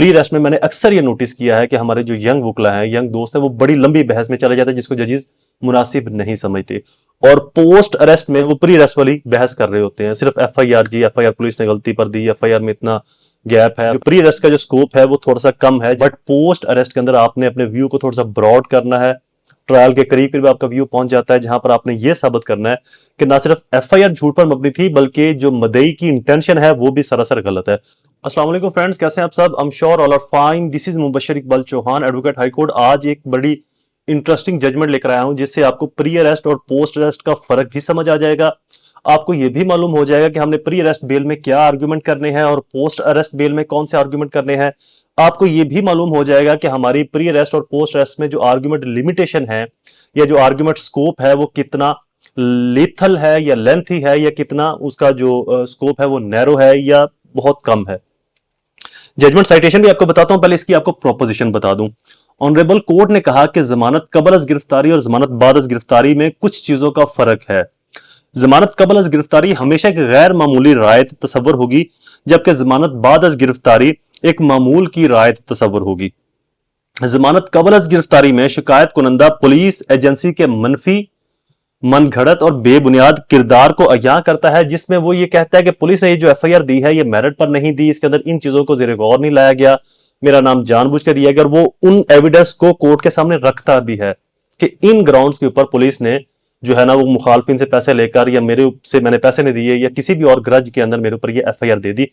Pre rest में मैंने अक्सर ये नोटिस किया है कि हमारे जो यंग वकला हैं, यंग दोस्त हैं, वो बड़ी लंबी बहस में चले जाते हैं जिसको जजेस मुनासिब नहीं समझते, और पोस्ट अरेस्ट में वो प्री अरेस्ट वाली बहस कर रहे होते हैं। सिर्फ एफआईआर, जी एफआईआर पुलिस ने गलती पर दी, एफआईआर में इतना गैप है। जो प्री अरेस्ट का जो स्कोप है वो थोड़ा सा कम है, बट पोस्ट अरेस्ट के अंदर आपने अपने व्यू को थोड़ा सा ब्रॉड करना है। ट्रायल के करीब करीब आपका व्यू पहुंच जाता है, जहां पर आपने ये साबित करना है कि ना सिर्फ एफआईआर झूठ पर मबनी थी, बल्कि जो मदई की इंटेंशन है वो भी सरासर गलत है। अस्सलाम वालेकुम फ्रेंड्स, कैसे हैं आप सब? I am sure all are fine. This is Mubashir Iqbal Chauhan, advocate high court. आज एक बड़ी इंटरेस्टिंग जजमेंट लेकर आया हूं, जिससे आपको प्री अरेस्ट और पोस्ट अरेस्ट का फर्क भी समझ आ जाएगा। आपको यह भी मालूम हो जाएगा कि हमने प्री अरेस्ट बेल में क्या आर्गुमेंट करने हैं और पोस्ट अरेस्ट बेल में कौन से आर्गुमेंट करने हैं। आपको यह भी मालूम हो जाएगा कि हमारी प्री अरेस्ट और पोस्ट अरेस्ट में जो आर्गुमेंट लिमिटेशन है या जो आर्गुमेंट स्कोप है वो कितना लीथल है या लेंथी है, या कितना उसका जो स्कोप है वो नैरो है या बहुत कम है। जजमेंट साइटेशन भी आपको बताता हूं, पहले इसकी आपको प्रोपोजिशन बता दूं। ऑनरेबल कोर्ट ने कहा कि जमानत कबल अज गिरफ्तारी और जमानत बाद अज गिरफ्तारी में कुछ चीजों का फर्क है। जमानत कबल अज गिरफ्तारी हमेशा एक गैर मामूली रायत तस्वर होगी, जबकि जमानत बाद अज गिरफ्तारी एक मामूल की रायत तस्वर होगी। जमानत कबल अज गिरफ्तारी में शिकायत कुनंदा पुलिस एजेंसी के मनफी, मनगढ़ंत और बेबुनियाद किरदार को अया करता है, जिसमें वो ये कहता है कि पुलिस ने ये जो एफआईआर दी है ये मेरिट पर नहीं दी, इसके अंदर इन चीजों को ज़ेरे गौर नहीं लाया गया, मेरा नाम जानबूझ कर दिया गया। वो उन एविडेंस को कोर्ट के सामने रखता भी है कि इन ग्राउंड्स के ऊपर पुलिस ने जो है ना वो मुखालफिन से पैसे लेकर, या मेरे से मैंने पैसे नहीं दिए, या किसी भी और ग्रज के अंदर मेरे ऊपर ये एफआईआर दे दी।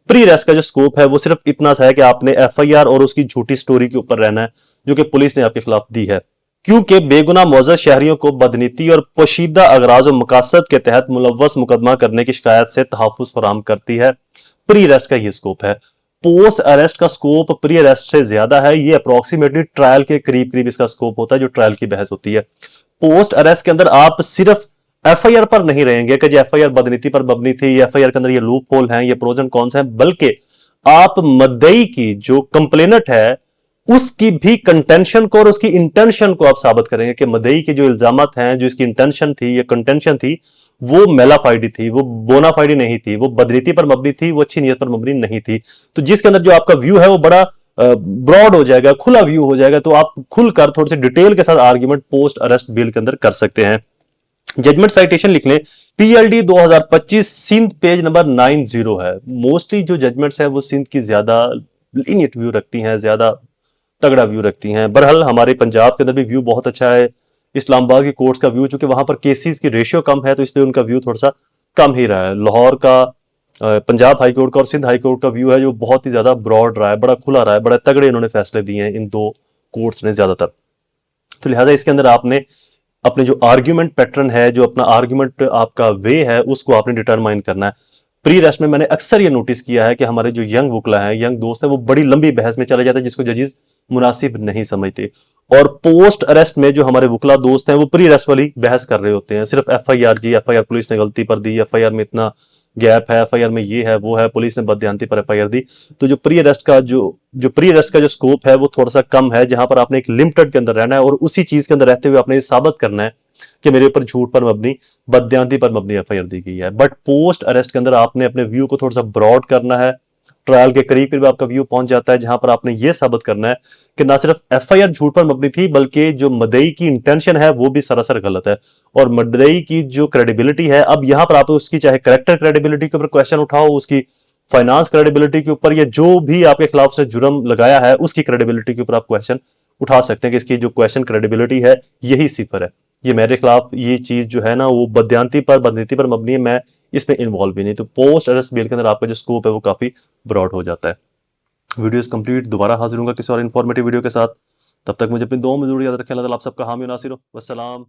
प्री अरेस्ट का जो स्कोप है वो सिर्फ इतना सा है कि आपने एफआईआर और उसकी झूठी स्टोरी के ऊपर रहना है जो कि पुलिस ने आपके खिलाफ दी है, क्योंकि बेगुनाह मौजूद शहरियों को बदनीति और पोशीदा अगराज और मकासद के तहत मुलव्वस मुकदमा करने की शिकायत से तहफ़्फ़ुज़ फराहम करती है। प्री अरेस्ट का ये स्कोप है। पोस्ट अरेस्ट का स्कोप प्री अरेस्ट से ज्यादा है। ये अप्रोक्सीमेटली ट्रायल के करीब करीब इसका स्कोप होता है, जो ट्रायल की बहस होती है। पोस्ट अरेस्ट के अंदर आप सिर्फ एफआईआर पर नहीं रहेंगे कि एफआईआर बदनीति पर मबनी थी, एफआईआर के अंदर ये लूप होल हैं, ये प्रोज एंड कॉन्स हैं, बल्कि आप मद्दई की जो कंप्लेनेंट है उसकी भी कंटेंशन को और उसकी इंटेंशन को आप साबित करेंगे कि मदई के जो इल्जामात हैं, जो इसकी इंटेंशन थी या कंटेंशन थी, वो मेलाफाइडी थी, वो बोनाफाइडी नहीं थी, वो बदनीति पर मबनी थी, वो अच्छी नीयत पर मबनी नहीं थी। तो जिसके अंदर जो आपका व्यू है वो बड़ा ब्रॉड हो जाएगा, खुला व्यू हो जाएगा, तो आप खुलकर थोड़ी सी डिटेल के साथ आर्ग्यूमेंट पोस्ट अरेस्ट बिल के अंदर कर सकते हैं। जजमेंट साइटेशन लिख लें, पीएलडी 2025 सिंध पेज नंबर 90 है। मोस्टली जो जजमेंट्स है वो सिंध की ज्यादा लीनियट व्यू रखती हैं, ज्यादा तगड़ा व्यू रखती हैं। बहरहाल हमारे पंजाब के अंदर भी व्यू बहुत अच्छा है। इस्लामाबाद की कोर्ट्स का व्यू, चूंकि वहां पर केसेस की रेशियो कम है तो इसलिए उनका व्यू थोड़ा सा कम ही रहा है। लाहौर का, पंजाब हाई कोर्ट का और सिंध हाई कोर्ट का व्यू है जो बहुत ही ज्यादा ब्रॉड रहा है, बड़ा खुला रहा है, बड़ा तगड़े इन्होंने फैसले दिए हैं इन दो कोर्ट्स ने ज्यादातर। तो लिहाजा इसके अंदर आपने अपने जो आर्ग्यूमेंट पैटर्न है, जो अपना आर्ग्यूमेंट आपका वे है, उसको आपने डिटरमाइन करना है। प्री अरेस्ट में मैंने अक्सर ये नोटिस किया है कि हमारे जो यंग वकला हैं, यंग दोस्त हैं, वो बड़ी लंबी बहस में चले जाते हैं जिसको जजेस मुनासिब नहीं समझते, और पोस्ट अरेस्ट में जो हमारे वकला दोस्त हैं वो प्री अरेस्ट वाली बहस कर रहे होते हैं। सिर्फ एफआईआर, जी एफआईआर पुलिस ने गलती पर दी, एफआईआर में इतना गैप है, एफआईआर में ये है वो है, पुलिस ने बदयांती पर एफआईआर दी। तो जो प्री अरेस्ट का जो स्कोप है वो थोड़ा सा कम है, जहां पर आपने एक लिमिटेड के अंदर रहना है और उसी चीज के अंदर रहते हुए आपने ये साबित करना है कि मेरे ऊपर झूठ पर मबनी, बदयांती पर मबनी एफआईआर दी गई है। बट पोस्ट अरेस्ट के अंदर आपने अपने व्यू को थोड़ा सा ब्रॉड करना है। ट्रायल के करीब करीब आपका व्यू पहुंच जाता है, जहां पर आपने ये साबित करना है कि ना सिर्फ एफआईआर झूठ पर मबनी थी, बल्कि जो मदई की इंटेंशन है वो भी सरासर गलत है। और मदई की जो क्रेडिबिलिटी है, अब यहां पर आप उसकी चाहे करेक्टर क्रेडिबिलिटी के ऊपर क्वेश्चन उठाओ, उसकी फाइनेंस क्रेडिबिलिटी के ऊपर, या जो भी आपके खिलाफ से जुर्म लगाया है उसकी क्रेडिबिलिटी के ऊपर आप क्वेश्चन उठा सकते हैं कि इसकी जो क्वेश्चन क्रेडिबिलिटी है यही सिफर है, ये मेरे खिलाफ ये चीज जो है ना वो बदयांती पर, बदनीति पर मबनी है, मैं इसमें इन्वॉल्व भी नहीं। तो पोस्ट अरेस्ट बेल के अंदर आपका जो स्कोप है वो काफी ब्रॉड हो जाता है। वीडियो इज कंप्लीट, दोबारा हाजिर होगा किसी और इन्फॉर्मेटिव वीडियो के साथ। तब तक मुझे अपनी दुआओं में जरूर याद रखें। अल्लाह ताला आप सबका हामी नासिर हो। वस्सलाम।